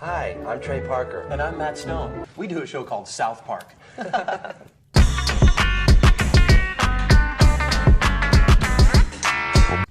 Hi, I'm Trey Parker. And I'm Matt Stone. We do a show called South Park.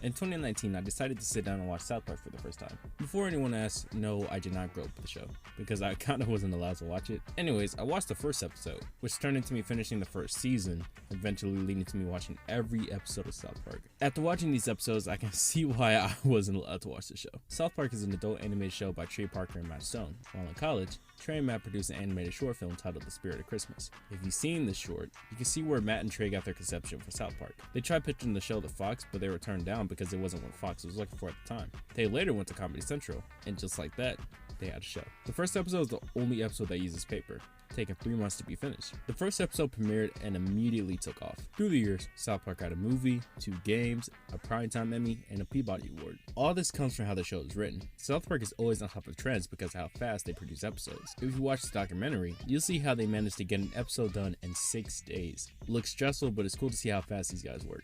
In 2019, I decided to sit down and watch South Park for the first time. Before anyone asks, no, I did not grow up with the show, because I kinda wasn't allowed to watch it. Anyways, I watched the first episode, which turned into me finishing the first season, eventually leading to me watching every episode of South Park. After watching these episodes, I can see why I wasn't allowed to watch the show. South Park is an adult animated show by Trey Parker and Matt Stone. While in college, Trey and Matt produced an animated short film titled The Spirit of Christmas. If you've seen this short, you can see where Matt and Trey got their conception for South Park. They tried pitching the show to Fox, but they were turned down because it wasn't what Fox was looking for at the time. They later went to Comedy Central, and just like that, they had a show. The first episode is the only episode that uses paper, taking 3 months to be finished. The first episode premiered and immediately took off. Through the years, South Park had a movie, 2 games, a Primetime Emmy, and a Peabody Award. All this comes from how the show is written. South Park is always on top of trends because of how fast they produce episodes. If you watch the documentary, you'll see how they managed to get an episode done in 6 days. Looks stressful, but it's cool to see how fast these guys work.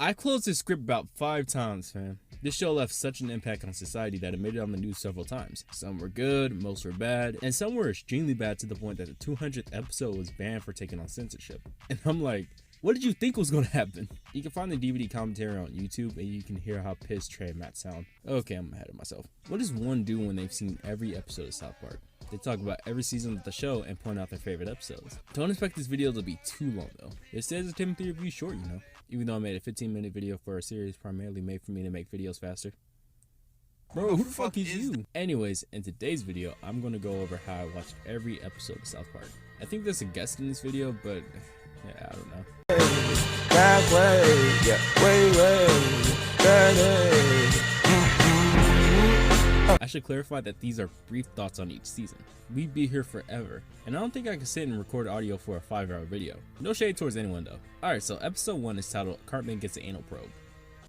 I closed this script about 5 times, fam. This show left such an impact on society that it made it on the news several times. Some were good, most were bad, and some were extremely bad to the point that the 200th episode was banned for taking on censorship. And I'm like, what did you think was going to happen? You can find the DVD commentary on YouTube and you can hear how pissed Trey and Matt sound. Okay, I'm ahead of myself. What does one do when they've seen every episode of South Park? They talk about every season of the show and point out their favorite episodes. Don't expect this video to be too long though. It says a Timothy review short, you know. Even though I made a 15-minute video for a series primarily made for me to make videos faster. Bro, who the fuck is you? Anyways, in today's video, I'm gonna go over how I watched every episode of South Park. I think there's a guest in this video, but yeah, I don't know. That way, yeah, way, I should clarify that these are brief thoughts on each season. We'd be here forever, and I don't think I can sit and record audio for a 5-hour video. No shade towards anyone though. Alright, so episode 1 is titled Cartman Gets an Anal Probe.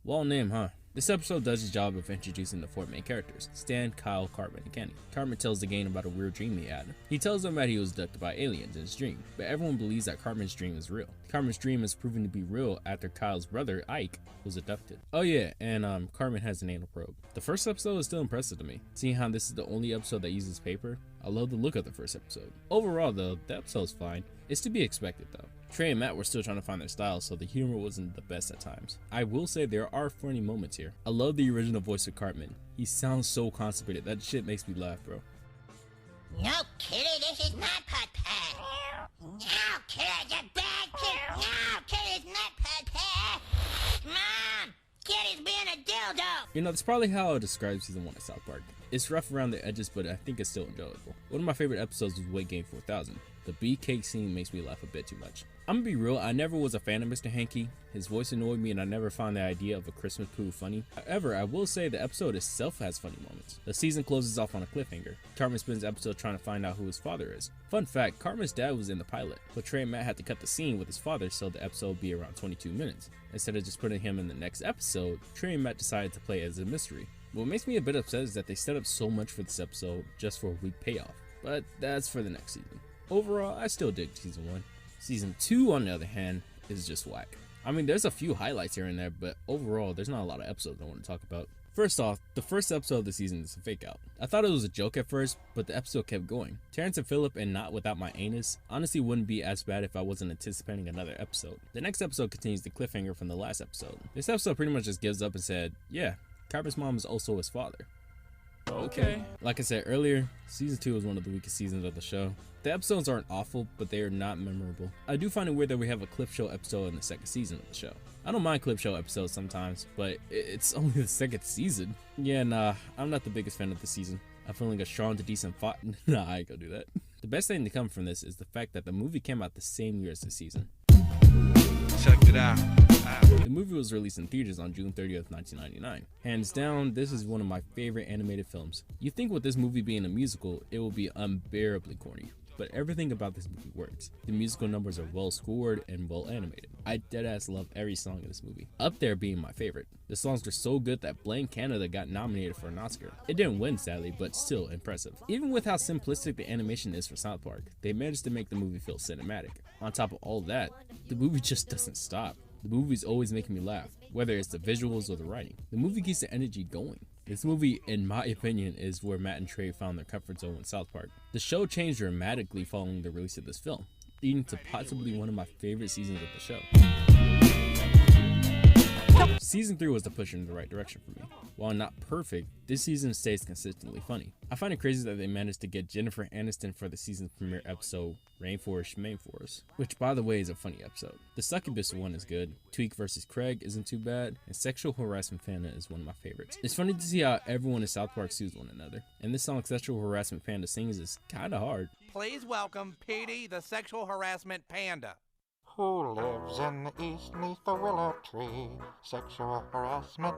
Well named, huh? This episode does its job of introducing the 4 main characters, Stan, Kyle, Cartman, and Kenny. Cartman tells the gang about a weird dream he had. He tells them that he was abducted by aliens in his dream, but everyone believes that Cartman's dream is real. Cartman's dream is proven to be real after Kyle's brother, Ike, was abducted. Oh yeah, and Cartman has an anal probe. The first episode is still impressive to me. Seeing how this is the only episode that uses paper, I love the look of the first episode. Overall though, the episode's fine. It's to be expected though. Trey and Matt were still trying to find their style, so the humor wasn't the best at times. I will say there are funny moments here. I love the original voice of Cartman. He sounds so constipated. That shit makes me laugh, bro. No, kitty, this is not Put-Pat. No, kitty, it's a bad kid. No, kitty, it's not Put-Pat. Mom, kitty's being a dildo. You know, that's probably how I would describe season 1 of South Park. It's rough around the edges, but I think it's still enjoyable. One of my favorite episodes was Weight Gain 4000. The beefcake scene makes me laugh a bit too much. I'm gonna be real, I never was a fan of Mr. Hankey. His voice annoyed me and I never found the idea of a Christmas poo funny. However, I will say the episode itself has funny moments. The season closes off on a cliffhanger. Cartman spends the episode trying to find out who his father is. Fun fact, Cartman's dad was in the pilot, but Trey and Matt had to cut the scene with his father so the episode would be around 22 minutes. Instead of just putting him in the next episode, Trey and Matt decided to play it as a mystery. What makes me a bit upset is that they set up so much for this episode just for a weak payoff, but that's for the next season. Overall, I still dig season 1. Season 2, on the other hand, is just whack. I mean, there's a few highlights here and there, but overall, there's not a lot of episodes I want to talk about. First off, the first episode of the season is a fake out. I thought it was a joke at first, but the episode kept going. Terrence and Phillip and Not Without My Anus honestly wouldn't be as bad if I wasn't anticipating another episode. The next episode continues the cliffhanger from the last episode. This episode pretty much just gives up and said, yeah, Cartman's mom is also his father. Okay. Like I said earlier, season 2 is one of the weakest seasons of the show. The episodes aren't awful, but they are not memorable. I do find it weird that we have a clip show episode in the second season of the show. I don't mind clip show episodes sometimes, but it's only the second season. Yeah, nah, I'm not the biggest fan of the season. I'm feeling a strong to decent fight. Nah, I ain't gonna do that. The best thing to come from this is the fact that the movie came out the same year as the season. Check it out. The movie was released in theaters on June 30th, 1999. Hands down, this is one of my favorite animated films. You'd think with this movie being a musical, it will be unbearably corny. But everything about this movie works. The musical numbers are well scored and well animated. I deadass love every song in this movie, up there being my favorite. The songs were so good that Blame Canada got nominated for an Oscar. It didn't win sadly, but still impressive. Even with how simplistic the animation is for South Park, they managed to make the movie feel cinematic. On top of all that, the movie just doesn't stop. The movie's always making me laugh, whether it's the visuals or the writing. The movie keeps the energy going. This movie, in my opinion, is where Matt and Trey found their comfort zone in South Park. The show changed dramatically following the release of this film, leading to possibly one of my favorite seasons of the show. Season 3 was the push in the right direction for me. While not perfect, this season stays consistently funny. I find it crazy that they managed to get Jennifer Aniston for the season's premiere episode, Rainforest Mainforest, which by the way is a funny episode. The Succubus one is good, Tweak vs. Craig isn't too bad, and Sexual Harassment Panda is one of my favorites. It's funny to see how everyone in South Park sues one another, and this song Sexual Harassment Panda sings is kinda hard. Please welcome Petey, the Sexual Harassment Panda. Who lives in the east neath the willow tree? Sexual harassment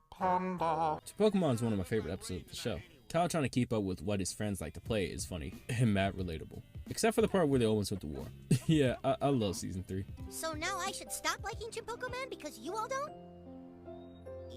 panda. Pokemon is one of my favorite episodes of the show. Kyle trying to keep up with what his friends like to play is funny and mad relatable. Except for the part where they almost went to war. Yeah, I love season 3. So now I should stop liking Chipokoman because you all don't?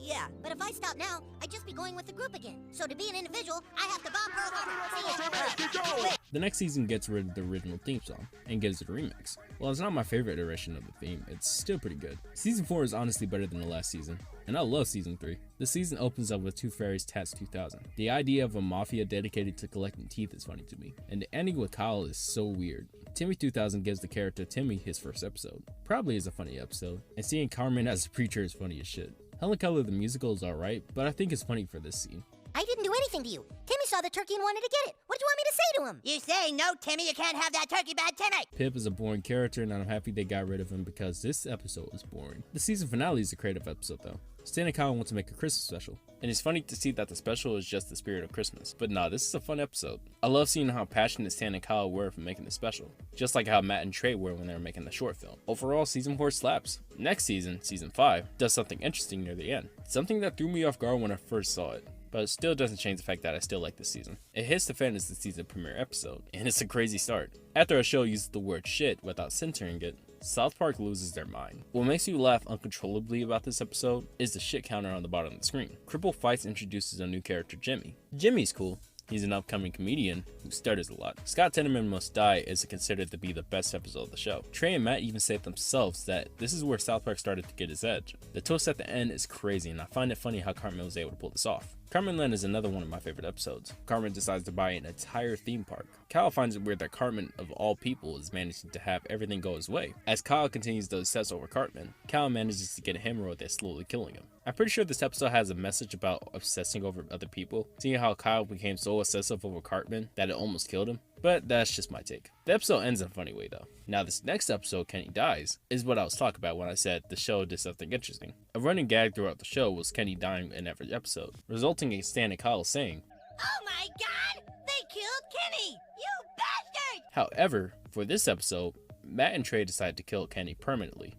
Yeah, but if I stop now, I'd just be going with the group again. So to be an individual, I have to bomb Pearl Harbor. The next season gets rid of the original theme song and gives it a remix. While it's not my favorite iteration of the theme, it's still pretty good. Season 4 is honestly better than the last season, and I love season 3. The season opens up with Two Fairies Tats 2000. The idea of a mafia dedicated to collecting teeth is funny to me, and the ending with Kyle is so weird. Timmy 2000 gives the character Timmy his first episode. Probably is a funny episode, and seeing Carmen as a preacher is funny as shit. Helen Keller the musical is alright, but I think it's funny for this scene. I didn't do anything to you. Timmy saw the turkey and wanted to get it. What did you want me to say to him? You say no, Timmy. You can't have that turkey, bad Timmy. Pip is a boring character, and I'm happy they got rid of him because this episode is boring. The season finale is a creative episode though. Stan and Kyle want to make a Christmas special, and it's funny to see that the special is just the spirit of Christmas. But nah, this is a fun episode. I love seeing how passionate Stan and Kyle were for making the special, just like how Matt and Trey were when they were making the short film. Overall, season 4 slaps. Next season, season 5, does something interesting near the end. Something that threw me off guard when I first saw it, but it still doesn't change the fact that I still like this season. It hits the fan as the season premiere episode, and it's a crazy start. After a show uses the word shit without censoring it, South Park loses their mind. What makes you laugh uncontrollably about this episode is the shit counter on the bottom of the screen. Cripple Fights introduces a new character, Jimmy. Jimmy's cool. He's an upcoming comedian who stutters a lot. Scott Tenorman Must Die is considered to be the best episode of the show. Trey and Matt even say themselves that this is where South Park started to get its edge. The twist at the end is crazy, and I find it funny how Cartman was able to pull this off. Cartman Land is another one of my favorite episodes. Cartman decides to buy an entire theme park. Kyle finds it weird that Cartman, of all people, is managing to have everything go his way. As Kyle continues to obsess over Cartman, Kyle manages to get a hemorrhoid that's slowly killing him. I'm pretty sure this episode has a message about obsessing over other people, seeing how Kyle became so obsessive over Cartman that it almost killed him. But that's just my take. The episode ends in a funny way though. Now this next episode, Kenny Dies, is what I was talking about when I said the show did something interesting. A running gag throughout the show was Kenny dying in every episode, resulting in Stan and Kyle saying, Oh my god! They killed Kenny! You bastard! However, for this episode, Matt and Trey decided to kill Kenny permanently.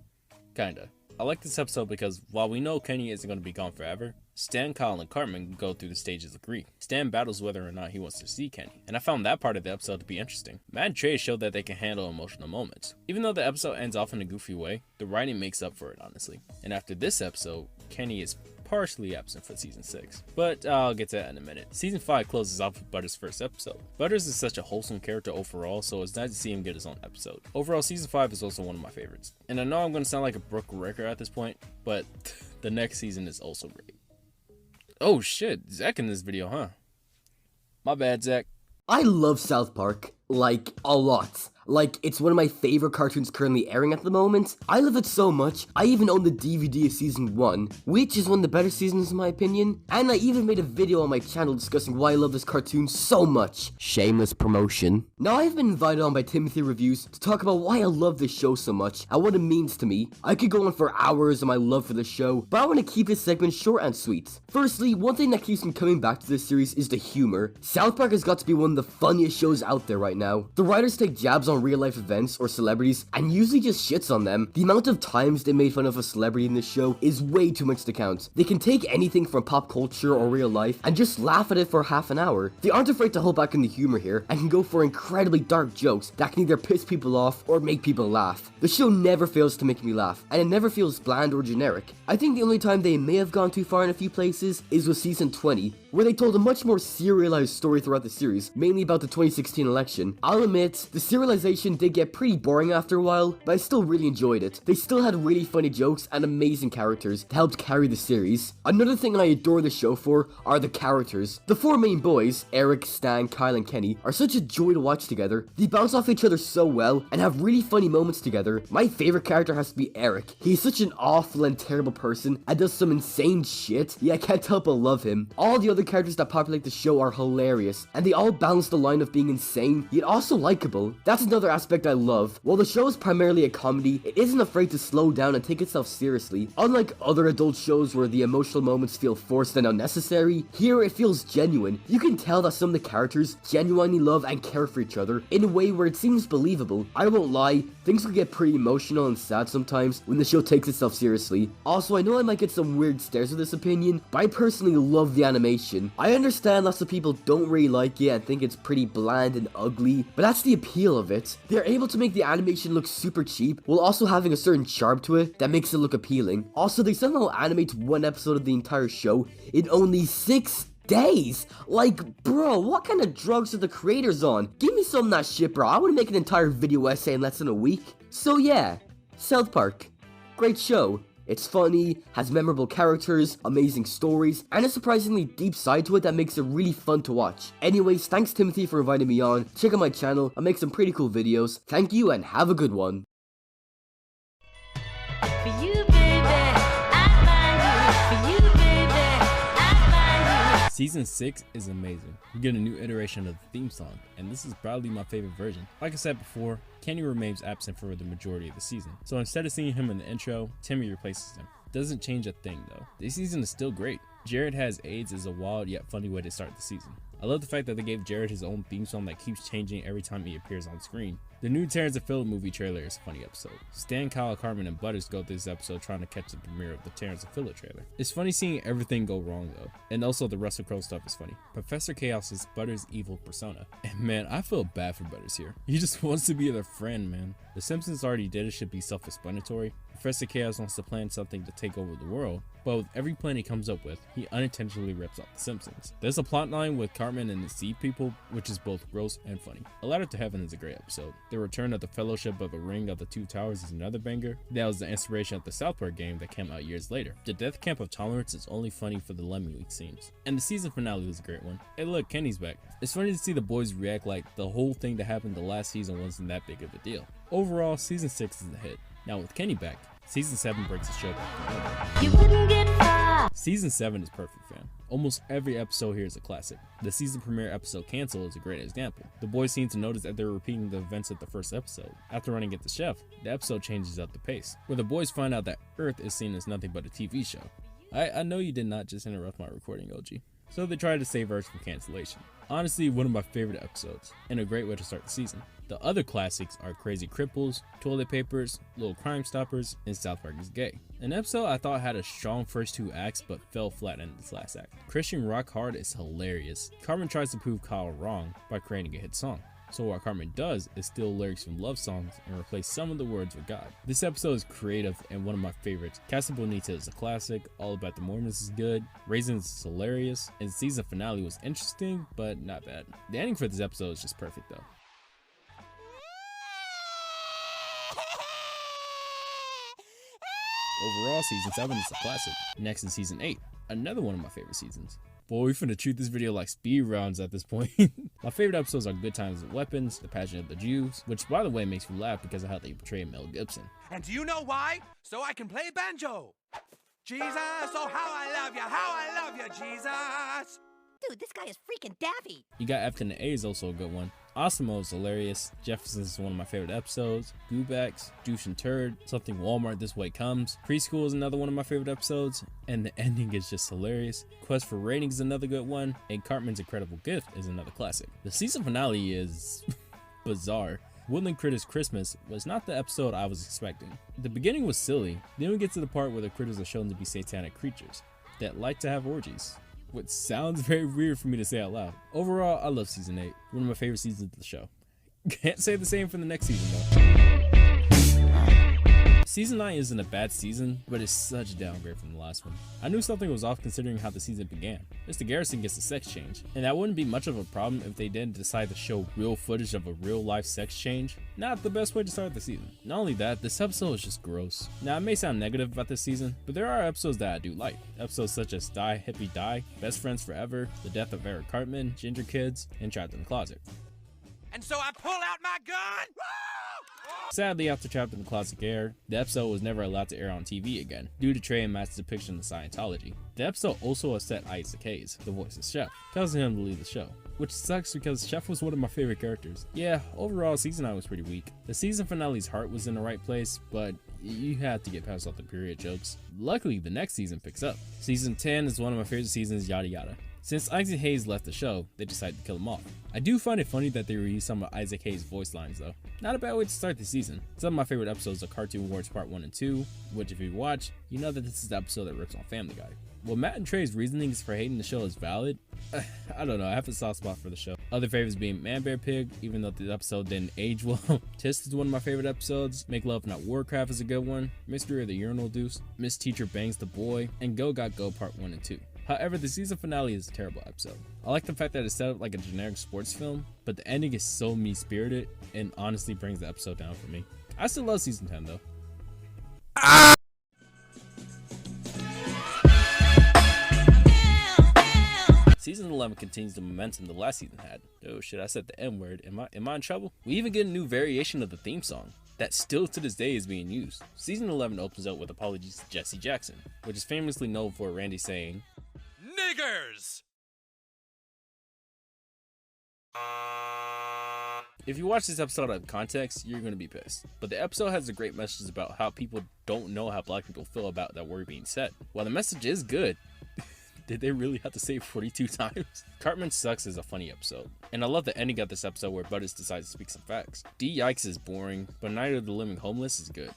Kinda. I like this episode because while we know Kenny isn't going to be gone forever, Stan, Kyle, and Cartman go through the stages of grief. Stan battles whether or not he wants to see Kenny, and I found that part of the episode to be interesting. Matt and Trey showed that they can handle emotional moments. Even though the episode ends off in a goofy way, the writing makes up for it honestly. And after this episode, Kenny is partially absent for season 6, but I'll get to that in a minute. Season 5 closes off with Butters' first episode. Butters is such a wholesome character overall, so it's nice to see him get his own episode. Overall, season 5 is also one of my favorites. And I know I'm going to sound like a broken record at this point, but the next season is also great. Oh shit, Zach in this video, huh? My bad, Zach. I love South Park, like, a lot. Like, it's one of my favorite cartoons currently airing at the moment. I love it so much, I even own the DVD of season 1, which is one of the better seasons in my opinion. And I even made a video on my channel discussing why I love this cartoon so much. Shameless promotion. Now I've been invited on by Timothy Reviews to talk about why I love this show so much and what it means to me. I could go on for hours on my love for the show, but I want to keep this segment short and sweet. Firstly, one thing that keeps me coming back to this series is the humor. South Park has got to be one of the funniest shows out there right now. The writers take jabs on real life events or celebrities and usually just shits on them. The amount of times they made fun of a celebrity in this show is way too much to count. They can take anything from pop culture or real life and just laugh at it for half an hour. They aren't afraid to hold back on the humor here and can go for incredibly dark jokes that can either piss people off or make people laugh. The show never fails to make me laugh, and it never feels bland or generic. I think the only time they may have gone too far in a few places is with season 20, where they told a much more serialized story throughout the series, mainly about the 2016 election. I'll admit, the serialization did get pretty boring after a while, but I still really enjoyed it. They still had really funny jokes and amazing characters that helped carry the series. Another thing I adore the show for are the characters. The four main boys, Eric, Stan, Kyle, and Kenny, are such a joy to watch together. They bounce off each other so well and have really funny moments together. My favorite character has to be Eric. He's such an awful and terrible person and does some insane shit, yet I can't help but love him. All the other characters that populate the show are hilarious, and they all balance the line of being insane, yet also likable. That's another aspect I love. While the show is primarily a comedy, it isn't afraid to slow down and take itself seriously. Unlike other adult shows where the emotional moments feel forced and unnecessary, here it feels genuine. You can tell that some of the characters genuinely love and care for each other in a way where it seems believable. I won't lie, things can get pretty emotional and sad sometimes when the show takes itself seriously. Also, I know I might get some weird stares with this opinion, but I personally love the animation. I understand lots of people don't really like it and think it's pretty bland and ugly, but that's the appeal of it. They're able to make the animation look super cheap while also having a certain charm to it that makes it look appealing. Also, they somehow animate one episode of the entire show in only 6 days. Like, bro, what kind of drugs are the creators on? Give me some of that shit, bro. I would make an entire video essay in less than a week. So yeah, South Park. Great show. It's funny, has memorable characters, amazing stories, and a surprisingly deep side to it that makes it really fun to watch. Anyways, thanks Timothy for inviting me on. Check out my channel, I make some pretty cool videos. Thank you and have a good one. For you, baby, I find you. For you, baby, I find you. Season 6 is amazing. We get a new iteration of the theme song, and this is probably my favorite version. Like I said before, Kenny remains absent for the majority of the season, so instead of seeing him in the intro, Timmy replaces him. Doesn't change a thing though. This season is still great. Jared Has AIDS is a wild yet funny way to start the season. I love the fact that they gave Jared his own theme song that keeps changing every time he appears on screen. The new Terrence and Phillip movie trailer is a funny episode. Stan, Kyle, Carmen, and Butters go through this episode trying to catch the premiere of the Terrence and Phillip trailer. It's funny seeing everything go wrong though, and also the Russell Crowe stuff is funny. Professor Chaos is Butters' evil persona, and man, I feel bad for Butters here. He just wants to be their friend, man. The Simpsons already did it, should be self-explanatory. Professor Chaos wants to plan something to take over the world, but with every plan he comes up with, he unintentionally rips off the Simpsons. There's a plotline with Cartman and the Seed People, which is both gross and funny. A Ladder to Heaven is a great episode. The return of the Fellowship of the Ring of the Two Towers is another banger. That was the inspiration of the South Park game that came out years later. The Death Camp of Tolerance is only funny for the Lemmy Week scenes. And the season finale was a great one. Hey look, Kenny's back. It's funny to see the boys react like the whole thing that happened the last season wasn't that big of a deal. Overall, season 6 is a hit. Now with Kenny back, season 7 breaks the show back. You wouldn't get far. Season 7 is perfect, fam. Almost every episode here is a classic. The season premiere episode Cancel is a great example. The boys seem to notice that they're repeating the events of the first episode. After running Get the Chef, the episode changes up the pace, where the boys find out that Earth is seen as nothing but a TV show. I know you did not just interrupt my recording, OG. So they try to save Earth from cancellation. Honestly, one of my favorite episodes, and a great way to start the season. The other classics are Crazy Cripples, Toilet Papers, Little Crime Stoppers, and South Park is Gay. An episode I thought had a strong first 2 acts but fell flat in its last act. Christian Rock Hard is hilarious. Carmen tries to prove Kyle wrong by creating a hit song. So what Carmen does is steal lyrics from love songs and replace some of the words with God. This episode is creative and one of my favorites. Casa Bonita is a classic, All About the Mormons is good, Raisins is hilarious, and the season finale was interesting but not bad. The ending for this episode is just perfect though. Overall, season 7 is a classic. Next is season 8, another one of my favorite seasons. Boy, we finna treat this video like speed rounds at this point. My favorite episodes are Good Times with Weapons, The Passion of the Jews, which by the way makes me laugh because of how they portray Mel Gibson. And do you know why? So I can play banjo. Jesus, oh how I love you, Jesus. Dude, this guy is freaking daffy. You got F and the A is also a good one. Osmo is hilarious. Jefferson's is one of my favorite episodes. Goobacks, Douche and Turd, Something Walmart This Way Comes. Preschool is another one of my favorite episodes, and the ending is just hilarious. Quest for Ratings is another good one, and Cartman's Incredible Gift is another classic. The season finale is bizarre. Woodland Critters Christmas was not the episode I was expecting. The beginning was silly, then we get to the part where the critters are shown to be satanic creatures that like to have orgies, which sounds very weird for me to say out loud. Overall, I love season 8, one of my favorite seasons of the show. Can't say the same for the next season though. Season 9 isn't a bad season, but it's such a downgrade from the last one. I knew something was off considering how the season began. Mr. Garrison gets a sex change, and that wouldn't be much of a problem if they didn't decide to show real footage of a real life sex change. Not the best way to start the season. Not only that, this episode is just gross. Now, it may sound negative about this season, but there are episodes that I do like. Episodes such as Die, Hippie Die, Best Friends Forever, The Death of Eric Cartman, Ginger Kids, and Trapped in the Closet. And so I pull out my gun. Sadly, after Trapped in the Closet aired, the episode was never allowed to air on TV again, due to Trey and Matt's depiction of Scientology. The episode also upset Isaac Hayes, the voice of Chef, causing him to leave the show, which sucks because Chef was one of my favorite characters. Yeah, overall, season 9 was pretty weak. The season finale's heart was in the right place, but you had to get past all the period jokes. Luckily, the next season picks up. Season 10 is one of my favorite seasons, yada yada. Since Isaac Hayes left the show, they decided to kill him off. I do find it funny that they reused some of Isaac Hayes' voice lines though. Not a bad way to start the season. Some of my favorite episodes are Cartoon Wars Part 1 and 2, which if you watch, you know that this is the episode that rips on Family Guy. While Matt and Trey's reasonings for hating the show is valid, I don't know, I have a soft spot for the show. Other favorites being Man Bear Pig, even though the episode didn't age well. Tist is one of my favorite episodes. Make Love Not Warcraft is a good one. Mystery of the Urinal Deuce, Miss Teacher Bangs the Boy, and Go Got Go Part 1 and 2. However, the season finale is a terrible episode. I like the fact that it's set up like a generic sports film, but the ending is so mean-spirited and honestly brings the episode down for me. I still love season 10 though. Season 11 continues the momentum the last season had. Oh shit, I said the N word. Am I in trouble? We even get a new variation of the theme song that still to this day is being used. Season 11 opens up with apologies to Jesse Jackson, which is famously known for Randy saying, Niggers! If you watch this episode out of context, you're gonna be pissed. But the episode has a great message about how people don't know how black people feel about that word being said. While the message is good, did they really have to say it 42 times? Cartman Sucks is a funny episode. And I love the ending of this episode where Butters decides to speak some facts. D Yikes is boring, but Night of the Living Homeless is good.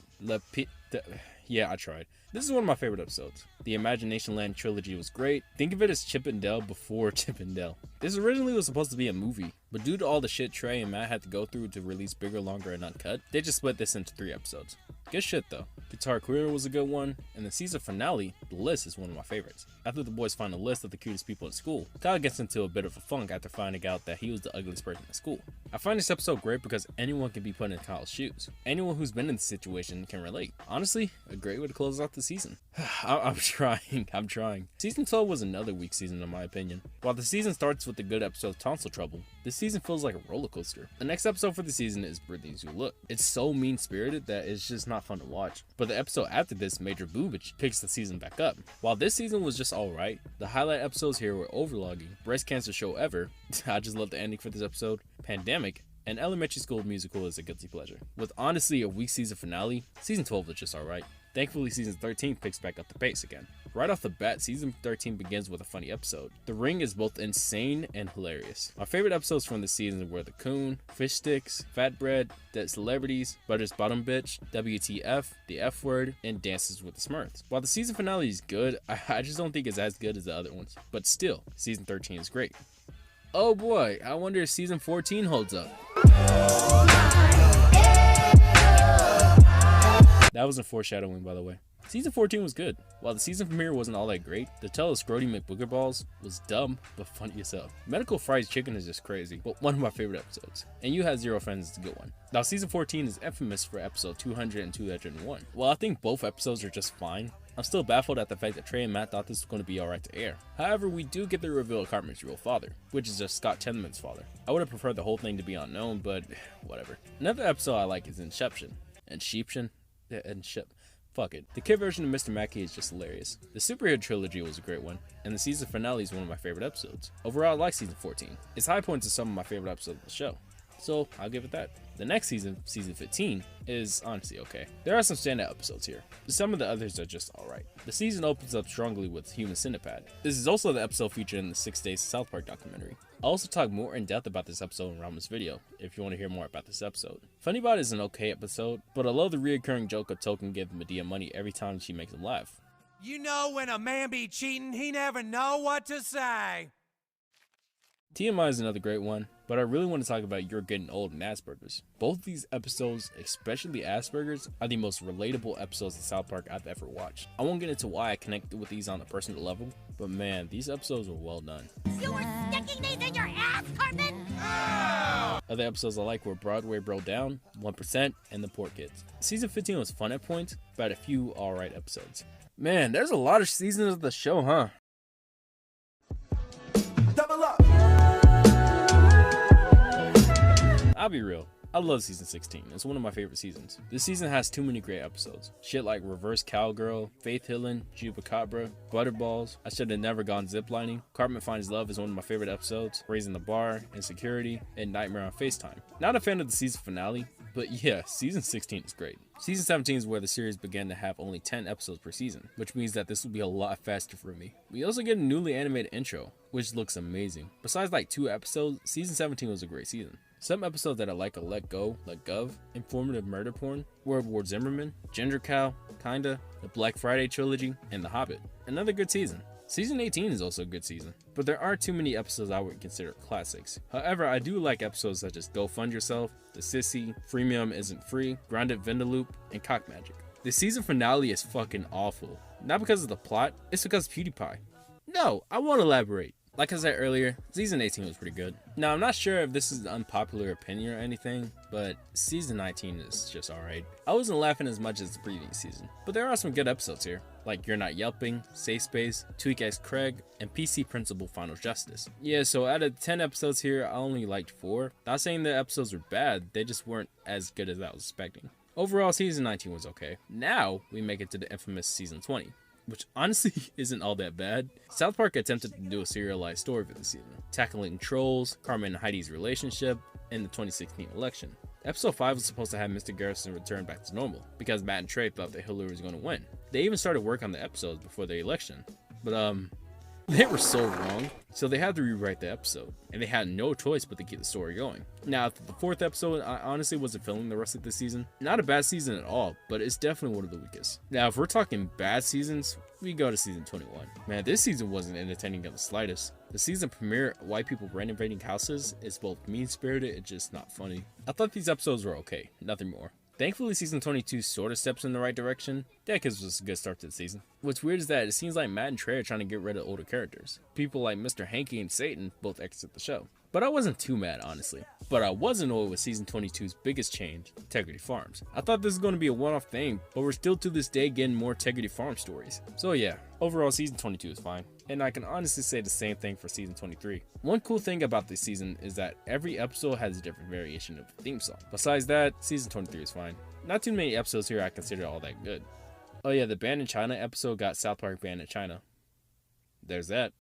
Yeah, I tried. This is one of my favorite episodes. The Imagination Land trilogy was great. Think of it as Chip and Dale before Chip and Dale. This originally was supposed to be a movie, but due to all the shit Trey and Matt had to go through to release Bigger, Longer, and Uncut, they just split this into 3 episodes. Good shit though. Guitar Queer was a good one, and the season finale, The List, is one of my favorites. After the boys find a list of the cutest people in school, Kyle gets into a bit of a funk after finding out that he was the ugliest person in school. I find this episode great because anyone can be put in Kyle's shoes. Anyone who's been in this situation can relate. Honestly, a great way to close out the season. I'm trying. Season 12 was another weak season in my opinion. While the season starts with the good episode Tonsil Trouble, this season feels like a roller coaster. The next episode for the season is Brittany's New Look. It's so mean-spirited that it's just not fun to watch. But the episode after this, Major Boobage, picks the season back up. While this season was just alright, the highlight episodes here were Overlogging, Breast Cancer Show Ever, I just love the ending for this episode, Pandemic, and Elementary School Musical is a guilty pleasure. With honestly a weak season finale, season 12 was just alright. Thankfully, season 13 picks back up the pace again. Right off the bat, season 13 begins with a funny episode. The Ring is both insane and hilarious. My favorite episodes from this season were The Coon, Fish Sticks, Fat Bread, Dead Celebrities, Butters Bottom Bitch, WTF, The F Word, and Dances with the Smurfs. While the season finale is good, I just don't think it's as good as the other ones. But still, season 13 is great. Oh boy, I wonder if season 14 holds up. That wasn't foreshadowing, by the way. Season 14 was good. While the season premiere wasn't all that great, the tell of Scrody McBooger Balls was dumb, but funny as hell. Medical Fried Chicken is just crazy, but one of my favorite episodes. And You Had Zero Friends is a good one. Now, season 14 is infamous for episode 200 and 201. While I think both episodes are just fine, I'm still baffled at the fact that Trey and Matt thought this was going to be alright to air. However, we do get the reveal of Cartman's real father, which is just Scott Tenorman's father. I would have preferred the whole thing to be unknown, but whatever. Another episode I like is Inception. Fuck it. The kid version of Mr. Mackey is just hilarious. The superhero trilogy was a great one, and the season finale is one of my favorite episodes. Overall, I like season 14. Its high points are some of my favorite episodes of the show, so I'll give it that. The next season, season 15, is honestly okay. There are some standout episodes here, but some of the others are just alright. The season opens up strongly with Human Centipede. This is also the episode featured in the 6 Days South Park documentary. I'll also talk more in depth about this episode in Rama's video, if you want to hear more about this episode. Funny Bot is an okay episode, but I love the reoccurring joke of Token giving Medea money every time she makes him laugh. You know when a man be cheating, he never know what to say. TMI is another great one, but I really want to talk about You're Getting Old and Asperger's. Both of these episodes, especially Asperger's, are the most relatable episodes of South Park I've ever watched. I won't get into why I connected with these on a personal level, but man, these episodes were well done. You were sticking these in your ass, Cartman? Other episodes I like were Broadway Bro Down, 1%, and The Poor Kids. Season 15 was fun at points, but had a few alright episodes. Man, there's a lot of seasons of the show, huh? Double up! I'll be real, I love season 16, it's one of my favorite seasons. This season has too many great episodes. Shit like Reverse Cowgirl, Faith Healing, Chupacabra, Butterballs, I Should Have Never Gone Ziplining, Cartman Finds Love is one of my favorite episodes, Raising the Bar, Insecurity, and Nightmare on FaceTime. Not a fan of the season finale, but yeah, season 16 is great. Season 17 is where the series began to have only 10 episodes per season, which means that this will be a lot faster for me. We also get a newly animated intro, which looks amazing. Besides like 2 episodes, season 17 was a great season. Some episodes that I like are Let Go, Let Gov, Informative Murder Porn, World War Zimmerman, Ginger Cow, Kinda, the Black Friday Trilogy, and The Hobbit. Another good season. Season 18 is also a good season, but there aren't too many episodes I would consider classics. However, I do like episodes such as Go Fund Yourself, The Sissy, Freemium Isn't Free, Grounded Vindaloop, and Cock Magic. The season finale is fucking awful. Not because of the plot, it's because of PewDiePie. No, I won't elaborate. Like I said earlier, season 18 was pretty good. Now, I'm not sure if this is an unpopular opinion or anything, but season 19 is just alright. I wasn't laughing as much as the previous season, but there are some good episodes here, like You're Not Yelping, Safe Space, Tweak X Craig, and PC Principal Final Justice. Yeah, so out of 10 episodes here, I only liked 4. Not saying the episodes were bad, they just weren't as good as I was expecting. Overall, season 19 was okay. Now, we make it to the infamous season 20. Which honestly isn't all that bad. South Park attempted to do a serialized story for the season, tackling trolls, Carmen and Heidi's relationship, and the 2016 election. Episode 5 was supposed to have Mr. Garrison return back to normal, because Matt and Trey thought that Hillary was going to win. They even started work on the episodes before the election, but they were so wrong, so they had to rewrite the episode, and they had no choice but to keep the story going. Now, after the 4th episode, I honestly wasn't feeling the rest of the season. Not a bad season at all, but it's definitely one of the weakest. Now, if we're talking bad seasons, we go to season 21. Man, this season wasn't entertaining in the slightest. The season premiere, white people renovating houses, is both mean-spirited and just not funny. I thought these episodes were okay, nothing more. Thankfully, season 22 sort of steps in the right direction. That gives us a good start to the season. What's weird is that it seems like Matt and Trey are trying to get rid of older characters. People like Mr. Hanky and Satan both exit the show. But I wasn't too mad, honestly. But I was annoyed with season 22's biggest change, Integrity Farms. I thought this was going to be a one-off thing, but we're still to this day getting more Integrity Farm stories. So yeah, overall season 22 is fine. And I can honestly say the same thing for season 23. One cool thing about this season is that every episode has a different variation of the theme song. Besides that, season 23 is fine. Not too many episodes here I consider all that good. Oh yeah, the Banned in China episode got South Park banned in China. There's that.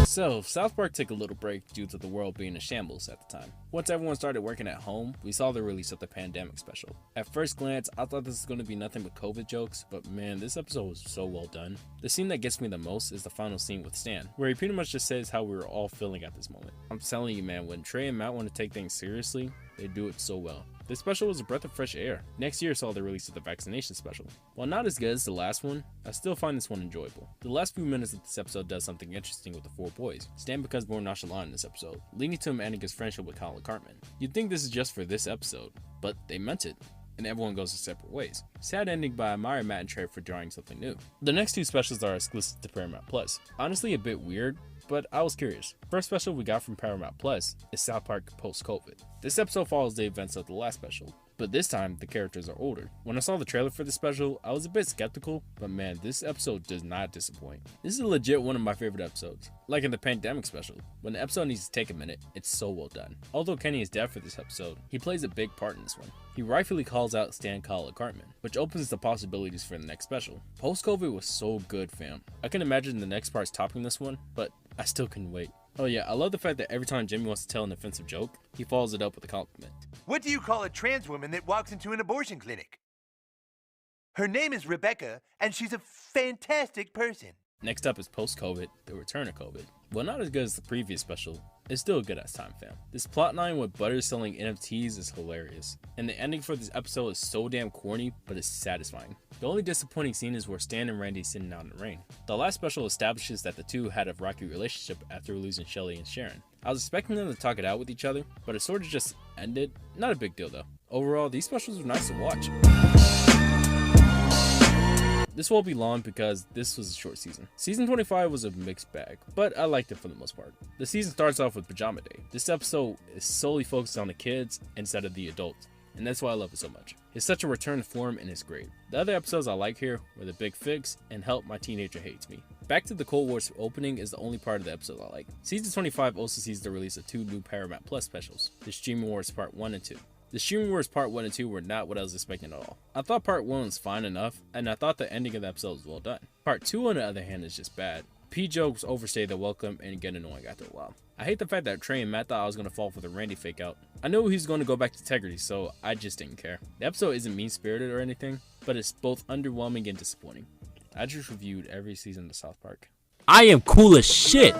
So, South Park took a little break due to the world being in shambles at the time. Once everyone started working at home, we saw the release of the pandemic special. At first glance, I thought this was going to be nothing but COVID jokes, but man, this episode was so well done. The scene that gets me the most is the final scene with Stan, where he pretty much just says how we were all feeling at this moment. I'm telling you man, when Trey and Matt want to take things seriously, they do it so well. This special was a breath of fresh air. Next year saw the release of the vaccination special. While not as good as the last one, I still find this one enjoyable. The last few minutes of this episode does something interesting with the 4 boys. Stan becomes more nonchalant in this episode, leading to him ending his friendship with Colin Cartman. You'd think this is just for this episode, but they meant it, and everyone goes their separate ways. Sad ending, but I admire Matt and Trey for trying something new. The next 2 specials are exclusive to Paramount Plus. Honestly a bit weird, but I was curious. First special we got from Paramount Plus is South Park Post-COVID. This episode follows the events of the last special, but this time the characters are older. When I saw the trailer for this special, I was a bit skeptical, but man, this episode does not disappoint. This is legit one of my favorite episodes. Like in the pandemic special, when the episode needs to take a minute, it's so well done. Although Kenny is dead for this episode, he plays a big part in this one. He rightfully calls out Stan Colin Cartman, which opens the possibilities for the next special. Post-COVID was so good, fam. I can imagine the next part's topping this one, but I still couldn't wait. Oh yeah, I love the fact that every time Jimmy wants to tell an offensive joke, he follows it up with a compliment. What do you call a trans woman that walks into an abortion clinic? Her name is Rebecca, and she's a fantastic person. Next up is Post-COVID, the return of COVID. Well, not as good as the previous special, it's still a good ass time, fam. This plotline with Butter selling NFTs is hilarious, and the ending for this episode is so damn corny, but it's satisfying. The only disappointing scene is where Stan and Randy sitting out in the rain. The last special establishes that the two had a rocky relationship after losing Shelly and Sharon. I was expecting them to talk it out with each other, but it sort of just ended. Not a big deal though. Overall, these specials were nice to watch. This won't be long because this was a short season. Season 25 was a mixed bag, but I liked it for the most part. The season starts off with Pajama Day. This episode is solely focused on the kids instead of the adults, and that's why I love it so much. It's such a return to form and it's great. The other episodes I like here were The Big Fix and Help My Teenager Hates Me. Back to the Cold War's opening is the only part of the episode I like. Season 25 also sees the release of 2 new Paramount Plus specials, The Streaming Wars Part 1 and 2. The Streaming Wars Part 1 and 2 were not what I was expecting at all. I thought Part 1 was fine enough, and I thought the ending of the episode was well done. Part 2 on the other hand is just bad. P jokes overstay their welcome and get annoying after a while. I hate the fact that Trey and Matt thought I was going to fall for the Randy fake out. I knew he was going to go back to integrity, so I just didn't care. The episode isn't mean-spirited or anything, but it's both underwhelming and disappointing. I just reviewed every season of South Park. I am cool as shit.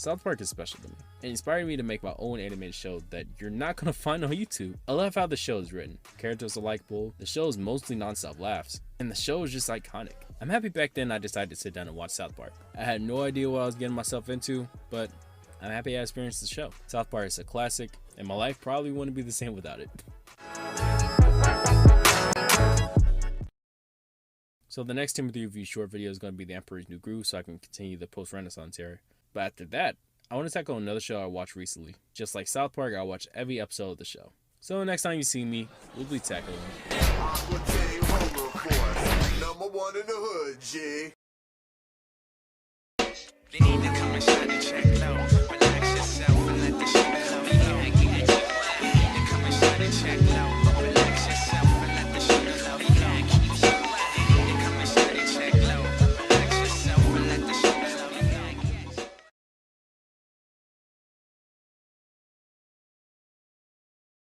South Park is special to me. It inspired me to make my own animated show that you're not gonna find on YouTube. I love how the show is written. Characters are likable, the show is mostly non-stop laughs, and the show is just iconic. I'm happy back then I decided to sit down and watch South Park. I had no idea what I was getting myself into, but I'm happy I experienced the show. South Park is a classic, and my life probably wouldn't be the same without it. So the next Timothy review short video is going to be The Emperor's New Groove, so I can continue the post-Renaissance era. But after that, I want to tackle another show I watched recently. Just like South Park, I watched every episode of the show. So next time you see me, we'll be tackling Number 1 in the hood, G. They need to come inside